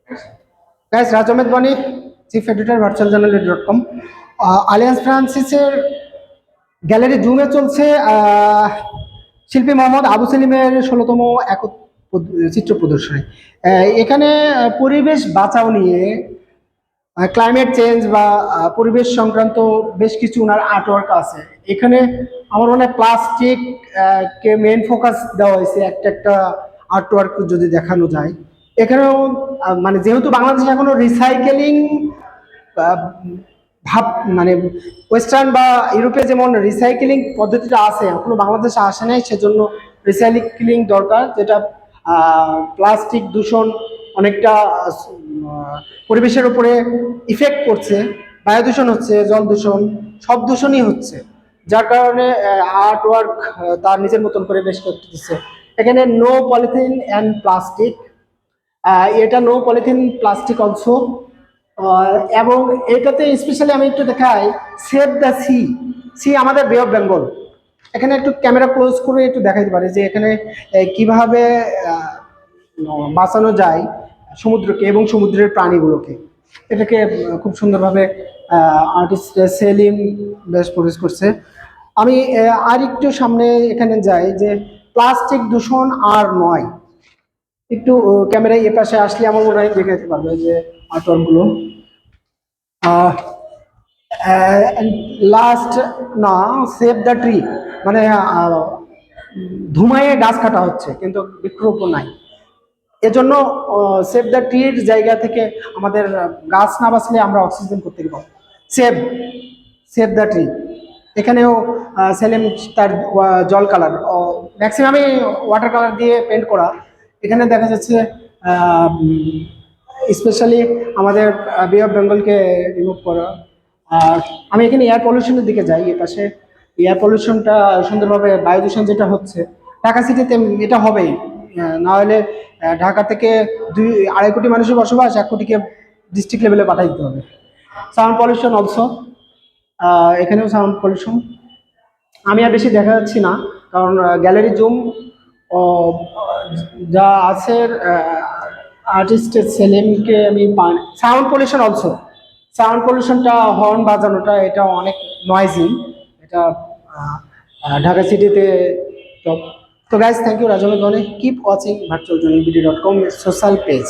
Guys, Raj Ahmed Bani, chief editor virtualjournal.com। Alliance ফ্রান্সিসের gallery জুমে চলছে শিল্পী মোহাম্মদ আবু সেলিমের 16তম একক চিত্র প্রদর্শনী। এখানে পরিবেশ বাঁচাও নিয়ে, ক্লাইমেট চেঞ্জ বা পরিবেশ সংক্রান্ত বেশ কিছু ওনার আর্টওয়ার্ক আছে। এখানে আমার মনে হয় প্লাস্টিক কে মেন ফোকাস দেওয়া হয়েছে একটা একটা আর্টওয়ার্ক যদি দেখানো যায়। এখানেও মানে যেহেতু বাংলাদেশে এখনো রিসাইকেলিং ভাব মানে ওয়েস্টার্ন বা ইউরোপে যেমন রিসাইকেলিং পদ্ধতিটা আছে, এখনো বাংলাদেশে আসে নাই, সেজন্য রিসাইকেলিং দরকার। যেটা প্লাস্টিক দূষণ অনেকটা পরিবেশের উপরে ইফেক্ট করছে, বায়ু দূষণ হচ্ছে, জল দূষণ, সব দূষণই হচ্ছে, যার কারণে আর্ট ওয়ার্ক তার নিজের মতন করে বেশ করতেছে। এখানে নো পলিথিন অ্যান্ড প্লাস্টিক, এটা নো পলিথিন প্লাস্টিক অলসো। এবং এটাতে স্পেশালি আমি একটু দেখাই সেভ দ্য সি। সি আমাদের বে অফ বেঙ্গল। এখানে একটু ক্যামেরা ক্লোজ করে একটু দেখাইতে পারি যে এখানে কিভাবে বাঁচানো যায় সমুদ্রকে এবং সমুদ্রের প্রাণীগুলোকে। এটাকে খুব সুন্দরভাবে আর্টিস্ট সেলিম বেশ প্রডিউস করছে। আমি আর একটু সামনে এখানে যাই যে প্লাস্টিক দূষণ আর নয়। একটু ক্যামেরায় এ পাশে আসলে আমার মনে হয় দেখাতে পারবে যে আর্টওয়ার্কগুলো। লাস্ট না, সেভ দ্য ট্রি, মানে ধুমায়ে গাছ কাটা হচ্ছে কিন্তু বৃক্ষরোপণ নাই। এজন্য সেভ দ্য ট্রির জায়গা থেকে আমাদের গাছ না বাঁচলে আমরা অক্সিজেন করতে পারবো। Save save the tree. এখানেও সেলিম তার জল কালার ম্যাক্সিমামই ওয়াটার কালার দিয়ে পেন্ট করা। এখানে দেখা যাচ্ছে স্পেশালি আমাদের বে অফ বেঙ্গলকে রিমুভ করা। আর আমি এখানে এয়ার পলিউশনের দিকে যাই। এ পাশে এয়ার পলিউশনটা সুন্দরভাবে, বায়ু দূষণ যেটা হচ্ছে ঢাকা সিটিতে এটা হবেই। না হলে ঢাকা থেকে 2-2.5 কোটি মানুষের বসবাস, 1 কোটিকে ডিস্ট্রিক্ট লেভেলে পাঠাই দিতে হবে। সাউন্ড পলিউশন অলসো, এখানেও সাউন্ড পলিউশন। আমি আর বেশি দেখা যাচ্ছি না, কারণ গ্যালারি জুম যা আছে আর্টিস্টের সেলিমকে আমি পাই। সাউন্ড পলিউশন অলসো, সাউন্ড পলিউশনটা হর্ন বাজানোটা এটা অনেক নয়েজি। এটা ঢাকা সিটিতে টপ। তো guys, thank you Raju. Keep watching virtualjournalbd.com social page.